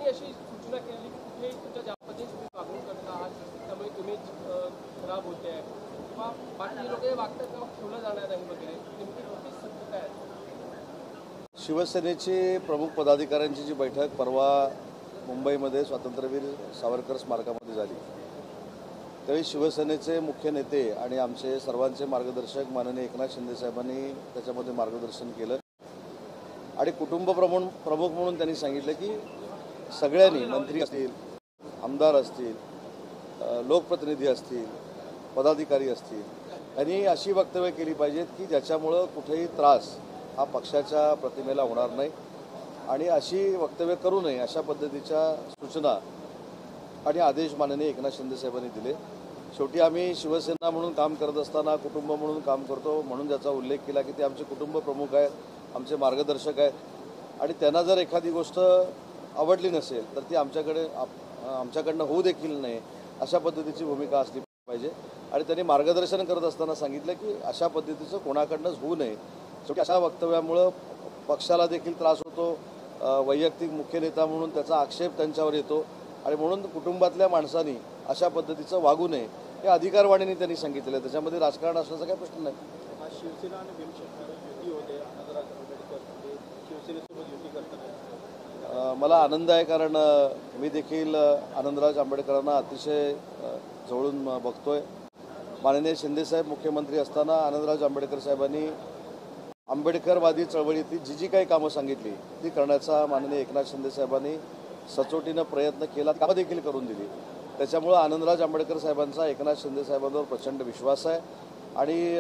त्यांनी अशी सूचना केली की कुठेही तुमच्या ज्या पद्धतीने तुम्ही वागणूक करता आहात त्यामुळे इमेज खराब होते आहे किंवा बाकी लोक वागतात तेव्हा ठेवलं जाणार नाही वगैरे, नेमकी कुठली सत्यता आहे? शिवसेनेची प्रमुख पदाधिकाऱ्यांची जी बैठक परवा मुंबईमध्ये स्वातंत्र्यवीर सावरकर स्मारकामध्ये झाली, त्यावेळी शिवसेनेचे मुख्य नेते आणि आमचे सर्वांचे मार्गदर्शक माननीय एकनाथ शिंदे साहेबांनी त्याच्यामध्ये मार्गदर्शन केलं आणि कुटुंब प्रमुख म्हणून त्यांनी सांगितलं की सगळ्यांनी, मंत्री असतील, आमदार असतील, लोकप्रतिनिधी असतील, पदाधिकारी असतील, यांनी अशी वक्तव्य केली पाहिजेत की ज्याच्यामुळं कुठेही त्रास हा पक्षाच्या प्रतिमेला होणार नाही आणि अशी वक्तव्य करू नये अशा पद्धतीच्या सूचना आणि आदेश माननीय एकनाथ शिंदे साहेबांनी दिले. शेवटी आम्ही शिवसेना म्हणून काम करत असताना कुटुंब म्हणून काम करतो म्हणून ज्याचा उल्लेख केला की ते आमचे कुटुंब प्रमुख आहेत, आमचे मार्गदर्शक आहेत आणि त्यांना जर एखादी गोष्ट आवडली नसेल तर ती आमच्याकडनं होऊ देखील नाही अशा पद्धतीची भूमिका असली पाहिजे आणि त्यांनी मार्गदर्शन करत असताना सांगितलं की अशा पद्धतीचं कोणाकडनंच होऊ नये. शेवटी अशा वक्तव्यामुळं पक्षाला देखील त्रास होतो, वैयक्तिक मुख्य नेता म्हणून त्याचा आक्षेप त्यांच्यावर येतो आणि म्हणून कुटुंबातल्या माणसांनी अशा पद्धतीचं वागू नये हे अधिकारवाणीने त्यांनी सांगितलेलं आहे. त्याच्यामध्ये राजकारण असण्याचा काही प्रश्न नाही. शिवसेना आणि भीमशक्ती युती होते, आनंदराज आंबेडकर शिवसेनेसोबत युती करतात. मला आनंद आहे कारण मी देखील आनंदराज आंबेडकरांना अतिशय जवळून बघतोय. माननीय शिंदेसाहेब मुख्यमंत्री असताना आनंदराज आंबेडकर साहेबांनी आंबेडकरवादी चळवळीतील जी काही कामं सांगितली ती करण्याचा माननीय एकनाथ शिंदे साहेबांनी सचोटीनं प्रयत्न केला, कामं देखील करून दिली. त्याच्यामुळं आनंदराज आंबेडकर साहेबांचा एकनाथ शिंदे साहेबांवर प्रचंड विश्वास आहे आणि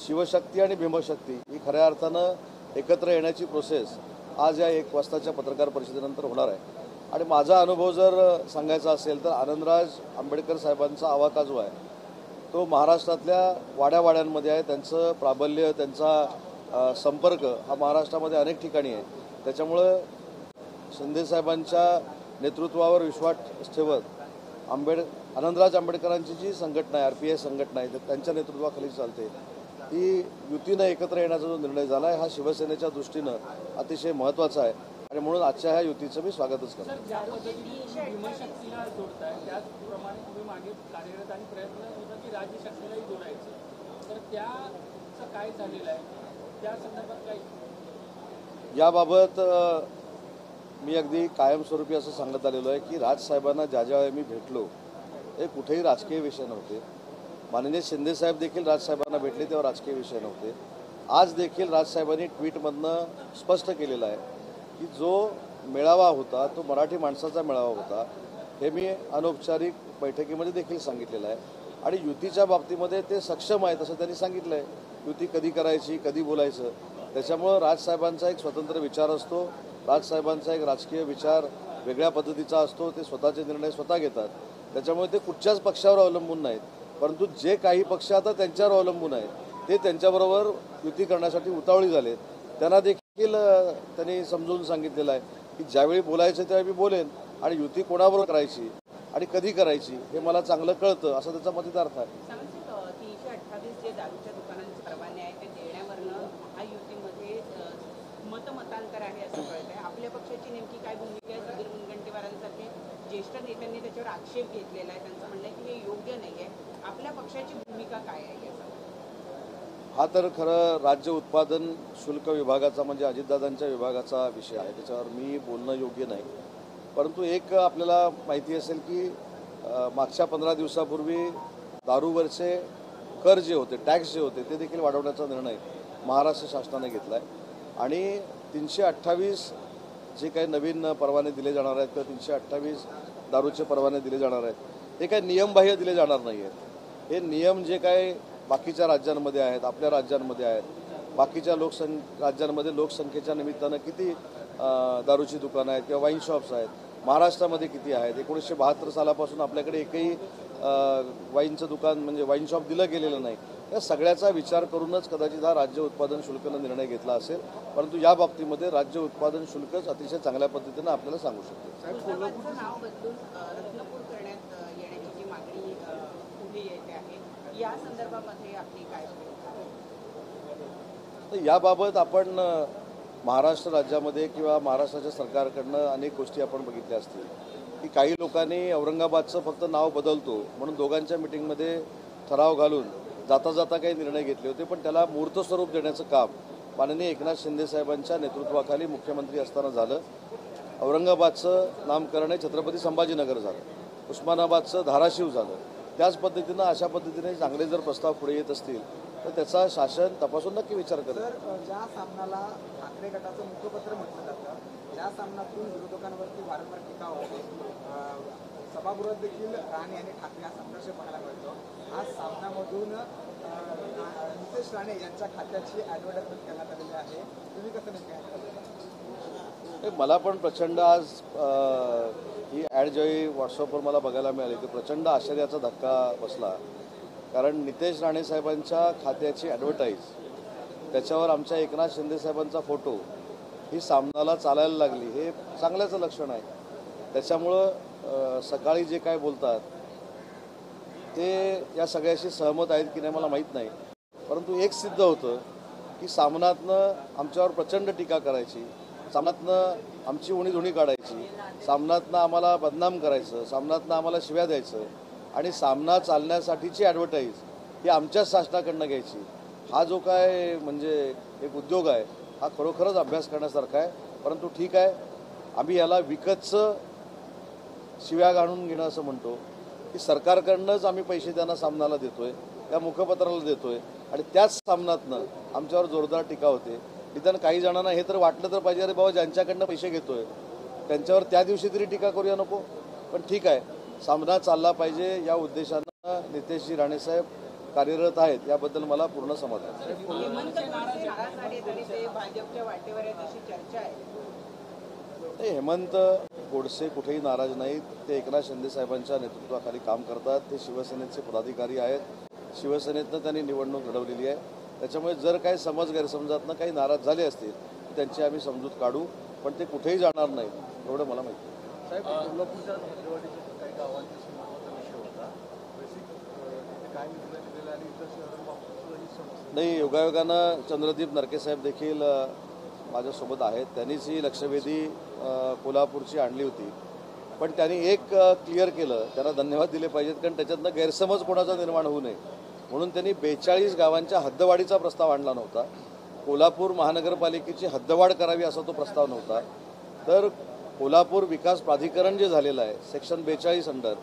शिवशक्ती आणि भीमशक्ती ही खऱ्या अर्थानं एकत्र येण्याची प्रोसेस आज या 1 वाजताच्या पत्रकार परिषदेनंतर होणार आहे. आणि माझा अनुभव जर सांगायचा असेल तर आनंदराज आंबेडकर साहेबांचा आवाका जो आहे तो महाराष्ट्रातल्या वाड्यावाड्यांमध्ये आहे. त्यांचं प्राबल्य, त्यांचा संपर्क हा महाराष्ट्रामध्ये अनेक ठिकाणी आहे. त्याच्यामुळं शिंदेसाहेबांच्या नेतृत्वावर विश्वास ठेवत आनंदराज आंबेडकरांची जी संघटना आहे, RPI संघटना आहे, त्यांच्या नेतृत्वाखाली चालते, ही युतीनं एकत्र येण्याचा जो निर्णय झाला आहे हा शिवसेनेच्या दृष्टीनं अतिशय महत्त्वाचा आहे आणि म्हणून आजच्या ह्या युतीचं मी स्वागतच करतो. ज्या पद्धतीने भीमशक्तीला जोडताय त्याचप्रमाणे तुम्ही मागे कार्यरत आणि प्रयत्न होता की राज्यशक्तीलाही जोडायचं, तर त्याचं काय झालेलं आहे, त्या संदर्भात काय? याबाबत मी अगदी कायमस्वरूपी असं सांगत आलेलो आहे की राजसाहेबांना ज्यावेळी मी भेटलो हे कुठेही राजकीय विषय नव्हते. माननीय शिंदेसाहेब देखील राजसाहेबांना भेटले तेव्हा राजकीय विषय नव्हते. आज देखील राजसाहेबांनी ट्विटमधनं स्पष्ट केलेलं आहे की जो मेळावा होता तो मराठी माणसाचा मेळावा होता. हे मी अनौपचारिक बैठकीमध्ये देखील सांगितलेलं आहे आणि युतीच्या बाबतीमध्ये ते सक्षम आहेत असं त्यांनी सांगितलं आहे. युती कधी करायची, कधी बोलायचं, त्याच्यामुळं राजसाहेबांचा एक स्वतंत्र विचार असतो. राजसाहेबांचा एक राजकीय विचार वेगळ्या पद्धतीचा असतो. ते स्वतःचे निर्णय स्वतः घेतात. त्याच्यामुळे ते कुठच्याच पक्षावर अवलंबून नाहीत. परंतु जे काही पक्ष आता त्यांच्यावर अवलंबून आहेत ते त्यांच्याबरोबर युती करण्यासाठी उतावळी झालेत. त्यांना देखील त्यांनी समजून सांगितलेलं आहे की ज्यावेळी बोलायचं त्यावेळी मी बोलेन आणि युती कोणाबरोबर करायची आणि कधी करायची हे मला चांगलं कळतं असं त्याचा मतितार्थ आहे. 328 जे दारूच्या दुकानांचे परवाने आहेत ते देण्यावरनं महायुतीमध्ये मतमतांतर आहे असं कळत आहे. आपल्या पक्षाची नेमकी काय भूमिका आहे? सुधीर मुनगंटीवारांसारखे ज्येष्ठ नेत्यांनी त्याच्यावर आक्षेप घेतलेला आहे. त्यांचं म्हणणं आहे की हे योग्य नाही आहे. आपल्या पक्षाची भूमिका काय आहे? हा तर खरं राज्य उत्पादन शुल्क विभागाचा म्हणजे अजितदादांच्या विभागाचा विषय आहे. त्याच्यावर मी बोलणं योग्य नाही. परंतु एक आपल्याला माहिती असेल की मागच्या 15 दिवसापूर्वी दारूवरचे कर जे होते, टॅक्स जे होते ते देखील वाढवण्याचा निर्णय महाराष्ट्र शासनाने घेतला आहे आणि 328 जे काही नवीन परवाने दिले जाणार आहेत किंवा 328 दारूचे परवाने दिले जाणार आहेत हे काही नियमबाह्य दिले जाणार नाही आहेत. हे नियम जे काही बाकीच्या राज्यांमध्ये आहेत, आपल्या राज्यांमध्ये आहेत, बाकीच्या राज्यांमध्ये लोकसंख्येच्या निमित्तानं किती दारूची दुकानं आहेत किंवा वाईन शॉप्स आहेत, महाराष्ट्रामध्ये किती आहेत. 1972 सालापासून आपल्याकडे एकही वाईनचं दुकान म्हणजे वाईन शॉप दिलं गेलेलं नाही. या सगळ्याचा विचार करूनच कदाचित हा राज्य उत्पादन शुल्कनं निर्णय घेतला असेल. परंतु या बाबतीमध्ये राज्य उत्पादन शुल्कच अतिशय चांगल्या पद्धतीनं आपल्याला सांगू शकते. नाव बदलून रत्नपूर करण्यात येण्याची जी मागणी पुढे येते आहे या संदर्भामध्ये आपली काय? याबाबत आपण महाराष्ट्र राज्यामध्ये किंवा महाराष्ट्राच्या सरकारकडनं अनेक गोष्टी आपण बघितल्या असतील की काही लोकांनी औरंगाबादचं फक्त नाव बदलतो म्हणून दोघांच्या मिटिंगमध्ये ठराव घालून जाता जाता काही निर्णय घेतले होते, पण त्याला मूर्त स्वरूप देण्याचं काम माननीय एकनाथ शिंदे साहेबांच्या नेतृत्वाखाली मुख्यमंत्री असताना झालं. औरंगाबादचं नामकरण हे छत्रपती संभाजीनगर झालं, उस्मानाबादचं धाराशिव झालं. त्याच पद्धतीनं अशा पद्धतीने चांगले जर प्रस्ताव पुढे येत असतील तर त्याचा शासन तपासून नक्की विचार करेल. तर ज्या सामनाला ठाकरे गटाचं मुखपत्र म्हटलं जातं, त्या सामन्यातून विरोधकांवरती वारंवार टीका होते. सभागृहात देखील राणे आणि ठाकरे हा संघर्ष पाहायला मिळतो. आज सामन्यामधून नितेश राणे यांच्या खात्याची ॲडव्हर्टाइजमेंट करण्यात आलेली आहे. तुम्ही कसं नेमकं मला पण प्रचंड आज ही ॲड ज्यावेळी व्हॉट्सअपवर मला बघायला मिळाली तर प्रचंड आश्चर्याचा धक्का बसला. कारण नितेश राणे साहेबांच्या खात्याची ॲडव्हर्टाईज, त्याच्यावर आमच्या एकनाथ शिंदे साहेबांचा फोटो, ही सामनाला चालायला लागली, हे चांगल्याचं लक्षण आहे. त्याच्यामुळं सकाळी जे काय बोलतात ते या सगळ्याशी सहमत आहेत की नाही मला माहीत नाही, परंतु एक सिद्ध होतं की सामन्यातनं आमच्यावर प्रचंड टीका करायची, सामन्यातनं आमची उणीधुणी काढायची, सामन्यातनं आम्हाला बदनाम करायचं, सामन्यातनं आम्हाला शिव्या द्यायचं आणि सामना चालण्यासाठीची ॲडव्हर्टाईज ही आमच्याच शासनाकडनं घ्यायची. हा जो काय म्हणजे एक उद्योग आहे हा खरोखरच अभ्यास करण्यासारखा आहे. परंतु ठीक आहे, आम्ही याला विकतचं शिव्या घालून घेणं असं म्हणतो की सरकारकडनंच आम्ही पैसे त्यांना सामनाला देतोय, त्या मुखपत्राला देतोय आणि त्याच सामन्यातनं आमच्यावर जोरदार टीका होते. निदान काही जणांना हे तर वाटलं तर पाहिजे, अरे बाबा ज्यांच्याकडनं पैसे घेतोय त्यांच्यावर त्या दिवशी तरी टीका करूया नको. पण ठीक आहे, सामना चालला पाहिजे या उद्देशानं नितेशजी राणेसाहेब कार्यरत आहेत, याबद्दल मला पूर्ण समाधान आहे. हेमंत गोडसे नाराज आहेत आणि ते भाजपच्या वाटेवर आहेत अशी चर्चा आहे. हेमंत गोडसे कुठेही नाराज नाहीत. ते एकनाथ शिंदे साहेबांच्या नेतृत्वाखाली काम करतात. ते शिवसेनेचे पदाधिकारी आहेत. शिवसेनेतनं त्यांनी निवडणूक लढवलेली आहे. त्याच्यामुळे जर काही समज गैरसमजातनं काही नाराज झाले असतील तर त्यांची आम्ही समजूत काढू, पण ते कुठेही जाणार नाहीत एवढं मला माहिती आहे. साहेब, कोल्हापूरच्या भद्रवाडीच्या काही गावांचा महत्त्वाचा विषय होता. बेसिक काय निर्णय दिलेला आणि इतर शहरांबाबत ही समस्या नाही, योगायोगानं चंद्रदीप नरके साहेब देखील माझ्यासोबत आहेत. त्यांनीच ही लक्षवेधी कोल्हापूरची आणली होती, पण त्यांनी एक क्लिअर केलं, त्यांना धन्यवाद दिले पाहिजेत, कारण त्याच्यातनं गैरसमज कोणाचा निर्माण होऊ नये म्हणून त्यांनी 42 गावांच्या हद्दवाढीचा प्रस्ताव आणला नव्हता. कोल्हापूर महानगरपालिकेची हद्दवाढ करावी असा तो प्रस्ताव नव्हता. तर कोल्हापूर विकास प्राधिकरण जे झालेलं आहे सेक्शन 42 अंडर,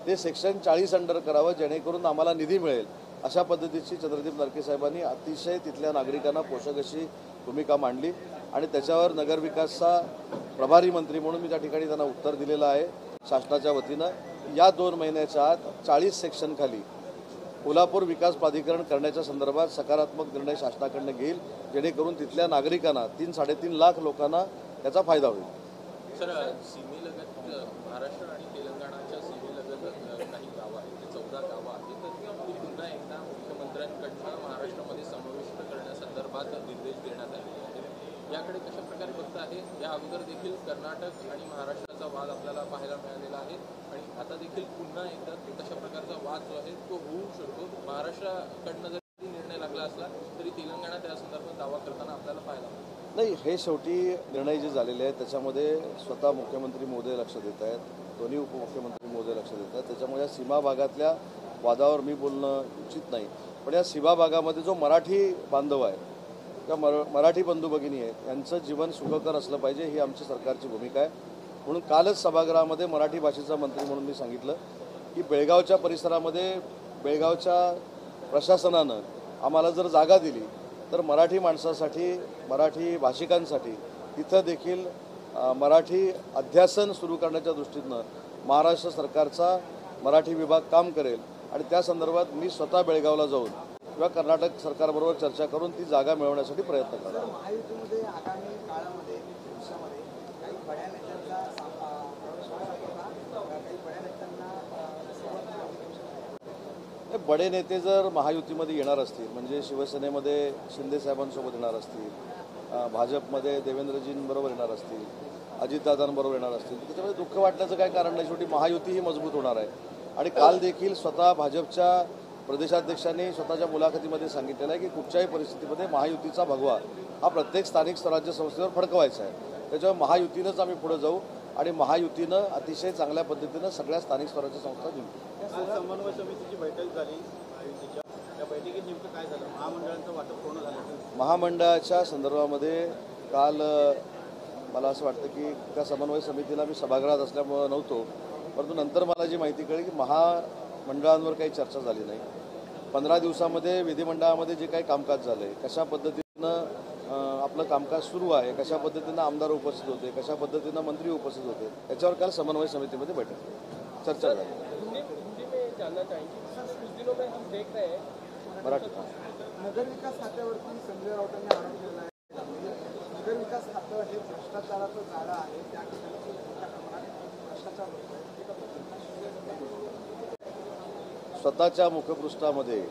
ते सेक्शन 40 अंडर करावं, जेणेकरून आम्हाला निधी मिळेल अशा पद्धतीची चंद्रदीप नरके साहेबांनी अतिशय तिथल्या नागरिकांना पोषक अशी भूमिका मांडली आणि त्याच्यावर नगरविकासचा प्रभारी मंत्री म्हणून मी त्या ठिकाणी त्यांना उत्तर दिलेलं आहे शासनाच्या वतीनं. या 2 महिन्याच्या आत 40 सेक्शनखाली कोल्हापूर विकास प्राधिकरण करण्याच्या संदर्भात सकारात्मक निर्णय शासनाकडनं घेईल, जेणेकरून तिथल्या नागरिकांना 3-3.5 लाख लोकांना त्याचा फायदा होईल. सर, सीमेलगत महाराष्ट्र आणि तेलंगणाच्या सीमेलगत काही गावं आहेत, ते 14 गावं आहेत, तर ती पुन्हा एकदा मुख्यमंत्र्यांकडनं महाराष्ट्रामध्ये समाविष्ट करण्यासंदर्भात निर्देश देण्यात आले आहेत. याकडे कशा प्रकारे बघता आहे? या अगोदर देखील कर्नाटक आणि महाराष्ट्राचा वाद आपल्याला पाहायला मिळालेला आहे आणि आता देखील पुन्हा एकदा तशा प्रकारचा वाद जो आहे तो होऊ शकतो. महाराष्ट्राकडनं जरी निर्णय लागला असला तरी तेलंगणा त्या संदर्भात दावा करताना आपल्याला पाहायला मिळतो. नाही, हे शेवटी निर्णय जे झालेले आहेत त्याच्यामध्ये स्वतः मुख्यमंत्री महोदय लक्ष देत आहेत, दोन्ही उपमुख्यमंत्री महोदय लक्ष देत आहेत. त्याच्यामुळे या सीमा भागातल्या वादावर मी बोलणं उचित नाही. पण या सीमा भागामध्ये जो मराठी बांधव आहे किंवा मराठी बंधू भगिनी आहेत यांचं जीवन सुखकर असलं पाहिजे, ही आमची सरकारची भूमिका आहे. म्हणून कालच सभागृहामध्ये मराठी भाषेचा मंत्री म्हणून मी सांगितलं की बेळगावच्या परिसरामध्ये बेळगावच्या प्रशासनानं आम्हाला जर जागा दिली तर मराठी माणसासाठी, मराठी भाषिकांसाठी तिथं देखील मराठी अध्यासन सुरू करण्याच्या दृष्टीनं महाराष्ट्र सरकारचा मराठी विभाग काम करेल आणि त्या संदर्भात मी स्वतः बेळगावला जाऊन किंवा कर्नाटक सरकारबरोबर चर्चा करून ती जागा मिळवण्यासाठी प्रयत्न करणार. महायुतीमध्ये आगामी काळामध्ये भविष्यामध्ये काही बड्या नेत्यांचा प्रवेश होणार होता, काही बड्या नेत्यांना बडे नेते जर महायुतीमध्ये येणार असतील, म्हणजे शिवसेनेमध्ये शिंदे साहेबांसोबत येणार असतील, भाजपमध्ये देवेंद्रजींबरोबर येणार असतील, अजितदादांबरोबर येणार असतील, त्याच्यामध्ये दुःख वाटण्याचं काय कारण नाही. शेवटी महायुती ही मजबूत होणार आहे. आणि काल देखील स्वतः भाजपच्या प्रदेशाध्यक्षांनी स्वतःच्या मुलाखतीमध्ये सांगितलेलं आहे की कुठच्याही परिस्थितीमध्ये महायुतीचा भगवा हा प्रत्येक स्थानिक स्वराज्य संस्थेवर फडकवायचा आहे. त्याच्यामुळे महायुतीनंच आम्ही पुढे जाऊ आणि महायुतीनं अतिशय चांगल्या पद्धतीनं सगळ्या स्थानिक स्वराज्य संस्था जिंकू. समन्वय समितीची बैठक झाली महायुतीच्या, त्या बैठकीत नेमकं काय झालं? महामंडळाचं वाटप पूर्ण झालं? महामंडळाच्या संदर्भामध्ये काल मला असं वाटतं की त्या समन्वय समितीला मी सभागृहात असल्यामुळं नव्हतो, परंतु नंतर मला जी माहिती कळली की महामंडळांवर काही चर्चा झाली नाही. 15 दिवसामध्ये विधिमंडळामध्ये जे काही कामकाज झालं आहे, कशा पद्धतीनं आपलं कामकाज सुरू आहे, कशा पद्धतीनं आमदार उपस्थित होते, कशा पद्धतीनं मंत्री उपस्थित होते, याच्यावर काल समन्वय समितीमध्ये बैठक चर्चा झाली. हिंदी में जानना चाहेंगे सर, कुछ दिनों में हम देख रहे हैं मराठी नगर विकास खात्यावरती संजय राऊतांनी आरोप केला आहे. नगर विकास खातं हे भ्रष्टाचाराचं जाळं आहे, त्या ठिकाणी खूप मोठ्या प्रमाणात भ्रष्टाचार होतो आहे. स्वतःच्या मुखपृष्ठामध्ये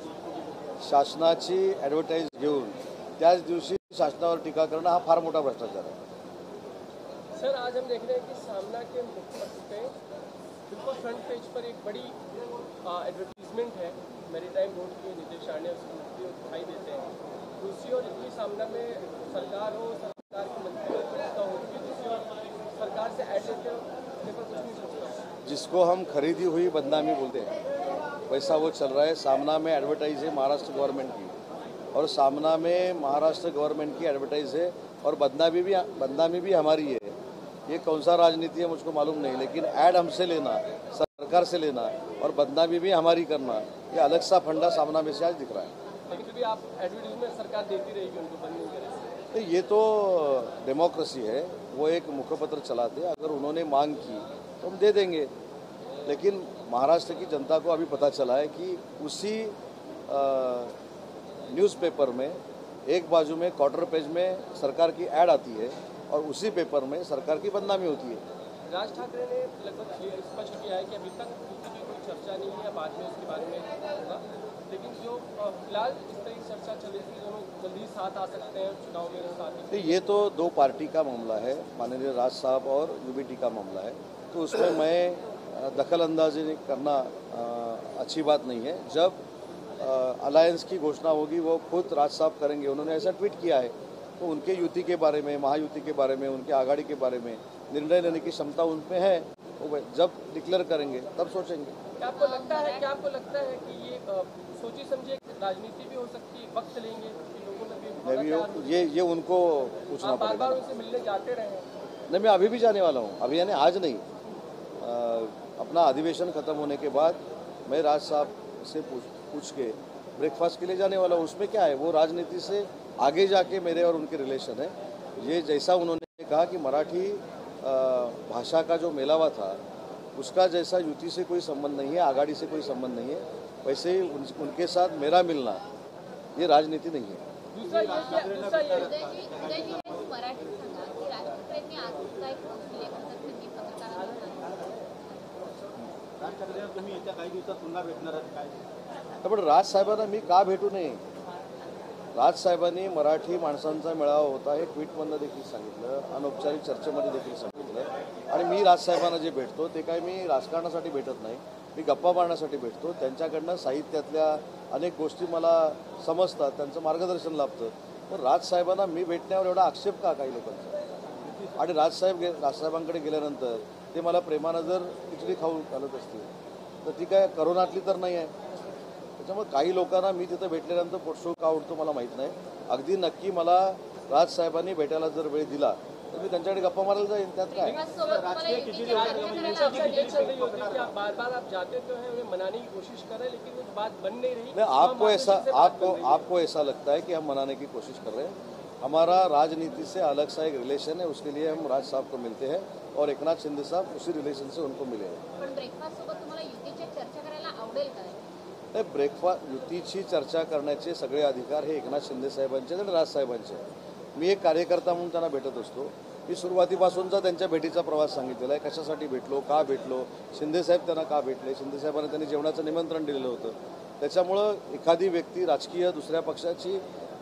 शासनाची ॲडव्हर्टाईज घेऊन त्याच दिवशी शासनावर टीका करणं हा फार मोठा भ्रष्टाचार आहे. सर, आज हम देख रहे हैं कि सामना के मुखपत्र पे बिल्कुल फ्रंट पेज पर एक बड़ी एडवर्टीजमेंट है मैरीटाइम बोर्ड की, नीतीश राणे उसकी मंत्री दिखाई देते हैं. दूसरी ओर इतनी सामना में सरकार हो, सरकार के मंत्री हो, दूसरी ओर सरकार से ऐड लेते पर कुछ नहीं सोचता. जिसको हम खरीदी हुई बदनामी बोलते हैं वैसा वो चल रहा है. सामना में एडवर्टाइज है महाराष्ट्र गवर्नमेंट की और सामना में महाराष्ट्र गवर्नमेंट की एडवर्टाइज है और बदनामी भी हमारी है. ये कौन सा राजनीति है मुझको मालूम नहीं, लेकिन ऐड हमसे लेना, सरकार से लेना और बदनामी भी हमारी करना, ये अलग सा फंडा सामना में से आज दिख रहा है. लेकिन भी आप एडवर्टीजमेंट सरकार देती रहेगी, उनको बंद नहीं करेगी. तो ये तो डेमोक्रेसी है, वो एक मुखपत्र चलाते हैं, अगर उन्होंने मांग की तो हम दे देंगे. लेकिन महाराष्ट्र की जनता को अभी पता चला है कि उसी न्यूज़पेपर में एक बाजू में क्वार्टर पेज में सरकार की ऐड आती है और उसी पेपर में सरकार की बदनामी होती है. राज ठाकरे ने लगभग स्पष्ट किया है कि अभी तक युति की कोई चर्चा नहीं है, बाद में उसके बारे में होगा. लेकिन जो फिलहाल इस तरह की चर्चा चल रही थी, दोनों जल्दी साथ आ सकते हैं चुनाव में साथ. तो ये तो दो पार्टी का मामला है, माननीय राज साहब और यूबीटी का मामला है, तो उसमें मैं दखल अंदाजी करना अच्छी बात नहीं है. जब अलायंस की घोषणा होगी वो खुद राज साहब करेंगे. उन्होंने ऐसा ट्वीट किया है, तो उनके युति के बारे में, महायुति के बारे में, उनके आघाड़ी के बारे में निर्णय लेने की क्षमता उनमें है. वो जब डिक्लेयर करेंगे तब सोचेंगे. क्या आपको लगता है कि ये सोची समझी राजनीति भी हो सकती है, वक्त लेंगे कि लोगों में भी ये उनको पूछना पड़ेगा. बार-बार उनसे मिलने जाते रहे? नहीं, मैं अभी भी जाने वाला हूँ. अभी यानी आज नहीं, अपना अधिवेशन खत्म होने के बाद मैं राज साहब से पूछ के ब्रेकफास्ट के लिए जाने वाला हूँ. उसमें क्या है, वो राजनीति से आगे जाके मेरे और उनके रिलेशन है. ये जैसा उन्होंने कहा कि मराठी भाषा का जो मेलावा था उसका जैसा युति से कोई संबंध नहीं है, आघाड़ी से कोई संबंध नहीं है, वैसे ही उनके साथ मेरा मिलना ये राजनीति नहीं है. दूसरा ये उदयजी हे मराठीत सांगा की राज ठाकरेंनी आज काय पोस्ट दिले त्यांनी पत्रकारांना राज ठाकरे तुम्ही येत्या काही दिवसात पुन्हा भेटणार आहात काय? पण राज साहेबांना मी का भेटू नये? राज साहेबांनी मराठी माणसांचा मेळावा होता हे ट्विटमधनं देखील सांगितलं, अनौपचारिक चर्चेमध्ये देखील सांगितलं. आणि मी राज साहेबांना जे भेटतो ते काय मी राजकारणासाठी भेटत नाही, मी गप्पा मारण्यासाठी भेटतो. त्यांच्याकडनं साहित्यातल्या अनेक गोष्टी मला समजतात, त्यांचं मार्गदर्शन लाभतं. पण राजसाहेबांना मी भेटण्यावर एवढा आक्षेप का काही लोकांचा? आणि राजसाहेबांकडे गेल्यानंतर ते मला प्रेमानं जर खिचडी खाऊ घालत असतील तर ती काय करोनातली तर नाही आहे. त्याच्यामुळे काही लोकांना मी तिथं भेटल्यानंतर पोटशो का उडतो मला माहीत नाही. अगदी नक्की मला राजसाहेबांनी भेटायला जर वेळ दिला तर मी त्यांच्याकडे गप्पा मारायला जाईन. त्यात काय बार-बार आप जाते तो हैं, उन्हें मनाने की कोशिश कर रहे हैं, लेकिन कुछ बात बन नहीं रही. नहीं, आपको ऐसा लगता है कि हम मनाने की कोशिश कर रहे हैं. हमारा राजनीति से अलग सा एक रिलेशन है, उसके लिए हम राज साहब को मिलते हैं और एकनाथ शिंदे साहब उसी रिलेशन से उनको मिले हैं. पण ब्रेकफास्ट सोबत तुम्हाला युतीची चर्चा करायला आवडेल का? नाही, ब्रेकफास्ट युतीची चर्चा करण्याचे सगळे अधिकार हे एकनाथ शिंदे साहेबांचे आणि राज साहेबांचे. मी एक कार्यकर्ता म्हणून त्यांना भेटत असतो. मी सुरुवातीपासूनचा त्यांच्या भेटीचा प्रवास सांगितलेला आहे, कशासाठी भेटलो, का भेटलो, शिंदेसाहेब त्यांना का भेटले, शिंदेसाहेबांना त्यांनी जेवणाचं निमंत्रण दिलेलं होतं. त्याच्यामुळं एखादी व्यक्ती राजकीय दुसऱ्या पक्षाची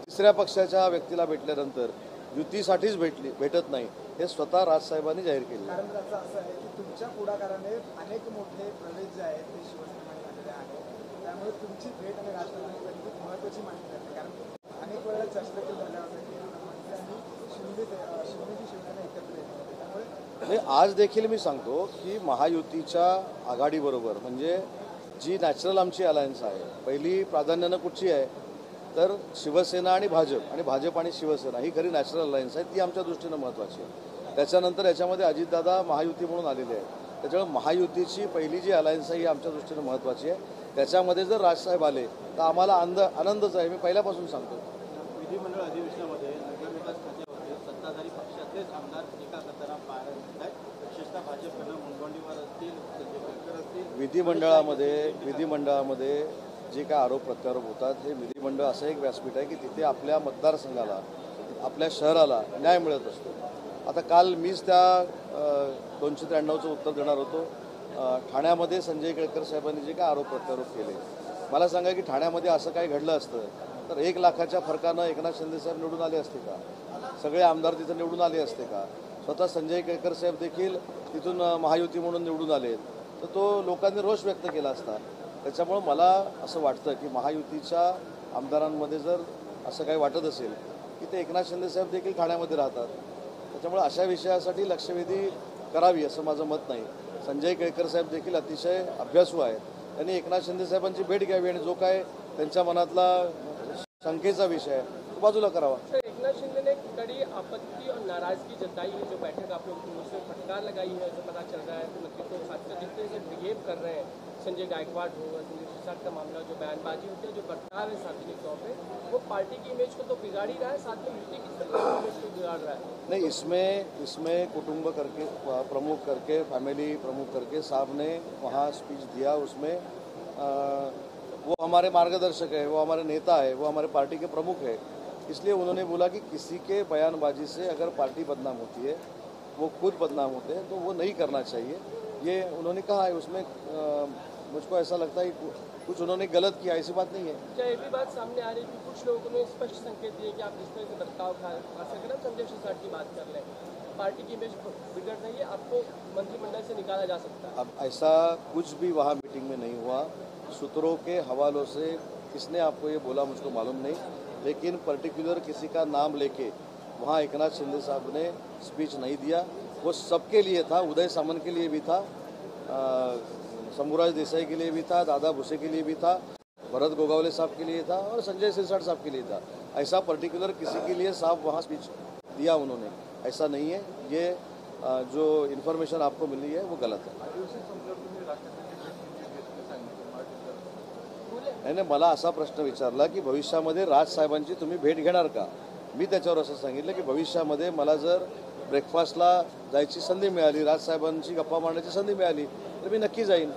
तिसऱ्या पक्षाच्या व्यक्तीला भेटल्यानंतर युतीसाठीच भेटत नाही हे स्वतः राजसाहेबांनी जाहीर केले. कारण त्याचं असं आहे की तुमच्या पुढाकाराने अनेक मोठे प्रवेश जे आहेत ते शिवसेनेमध्ये झालेले आहेत. त्यामुळे तुमची भेट आणि राष्ट्रवादी खूप महत्त्वाची मानली जाते, कारण अनेक वेळा चर्चा देखील झाल्या होत्या की मनसे आणि शिंदेची शिवसेना एकत्र येते. त्यामुळे नाही, आज देखील मी सांगतो की महायुतीच्या आघाडीबरोबर म्हणजे जी नॅचरल आमची अलायन्स आहे, पहिली प्राधान्यानं कुठची आहे तर शिवसेना आणि भाजप आणि शिवसेना ही खरी नॅचरल अलायन्स आहे, ती आमच्या दृष्टीनं महत्त्वाची आहे. त्याच्यानंतर याच्यामध्ये अजितदादा महायुती म्हणून आलेले आहे, त्याच्यामुळे महायुतीची पहिली जी अलायन्स आहे ही आमच्या दृष्टीनं महत्त्वाची आहे. त्याच्यामध्ये जर राजसाहेब आले तर आम्हाला आनंदच आहे, मी पहिल्यापासून सांगतो. विधिमंडळ अधिवेशनामध्ये नगरविकास खात्यावरती सत्ताधारी पक्षातलेच आमदार टीका करताना पाहायला मिळत आहेत. विशेषतः भाजपकडनं मुनगंटीवार असतील, संजय केळकर असतील. विधिमंडळामध्ये जे काय आरोप प्रत्यारोप होतात, हे विधिमंडळ असं एक व्यासपीठ आहे की तिथे आपल्या मतदारसंघाला, आपल्या शहराला न्याय मिळत असतो. आता काल मीच त्या 293चं उत्तर देणार होतो. ठाण्यामध्ये संजय केळकर साहेबांनी जे काय आरोप प्रत्यारोप केले, मला सांगा की ठाण्यामध्ये असं काही घडलं असतं तर 1 लाखाच्या फरकानं एकनाथ शिंदे साहेब निवडून आले असते का? सगळे आमदार तिथं निवडून आले असते का? स्वतः संजय केळकर साहेब देखील तिथून महायुती म्हणून निवडून आले तर तो लोकांनी रोष व्यक्त केला असता. त्याच्यामुळं मला असं वाटतं की महायुतीच्या आमदारांमध्ये जर असं काही वाटत असेल की ते एकनाथ शिंदे साहेब देखील ठाण्यामध्ये राहतात, त्याच्यामुळे अशा विषयासाठी लक्षवेधी करावी असं माझं मत नाही. संजय केळकर साहेब देखील अतिशय अभ्यासू आहेत, त्यांनी एकनाथ शिंदे साहेबांची भेट घ्यावी आणि जो काय त्यांच्या मनातला शंकेचा विषय आहे तो बाजूला करावा. सर, एकनाथ शिंदे ने कड़ी आपत्ति और नाराजगी जताई है, जो बैठक आप लोग की उसमें फटकार लगाई है, जो पता चल रहा है कि मंत्री को खासकर जितने से बिहेव कर रहे हैं, संजय गायकवाड़ हो, संजय सिरसाट का मामला, जो बयानबाजी होती है, जो बर्ताव है सार्वजनिक तौर पे, वो पार्टी की इमेज को तो बिगाड़ ही रहा है, साथ में युति की इमेज को बिगाड़ रहा है. नहीं, इसमें कुटुंब करके प्रमुख करके फैमिली प्रमुख करके साहब ने वहाँ स्पीच दिया. उसमें वो हमारे मार्गदर्शक है, वो हमारे नेता है, वो हमारे पार्टी के प्रमुख है, इसलिए उन्होंने बोला कि किसी के बयानबाजी से अगर पार्टी बदनाम होती है, वो खुद बदनाम होते हैं, तो वो नहीं करना चाहिए, ये उन्होंने कहा है. उसमें मुझको ऐसा लगता है कि कुछ उन्होंने गलत किया, ऐसी बात नहीं है. क्या ये भी बात सामने आ रही है कि कुछ लोगों ने स्पष्ट संकेत दिए कि आप जिस तरह से बर्ताव खा सके ना, संजय सिरसाट की बात कर लें, पार्टी की इमेज बिगड़ रही है, आपको मंत्रिमंडल से निकाला जा सकता है. अब ऐसा कुछ भी वहाँ मीटिंग में नहीं हुआ. सूत्रों के हवालों से किसने आपको ये बोला मुझको मालूम नहीं, लेकिन पर्टिकुलर किसी का नाम लेके वहाँ एकनाथ शिंदे साहब ने स्पीच नहीं दिया. वो सबके लिए था, उदय सामंत के लिए भी था, शंभूराज देसाई के लिए भी था, दादा भुसे के लिए भी था, भरत गोगावले साहब के लिए था और संजय सिरसाट साहब के लिए था. ऐसा पर्टिकुलर किसी के लिए साहब वहाँ स्पीच दिया उन्होंने, ऐसा नहीं है. ये जो इन्फॉर्मेशन आपको मिली है वो गलत है. नाही, मला असा प्रश्न विचारला की भविष्यामध्ये राजसाहेबांची तुम्ही भेट घेणार का? मी त्याच्यावर असं सांगितलं की भविष्यामध्ये मला जर ब्रेकफास्टला जायची संधी मिळाली, राजसाहेबांची गप्पा मारण्याची संधी मिळाली तर मी नक्की जाईन.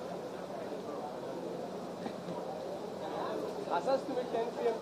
असाच तुम्ही 10 PM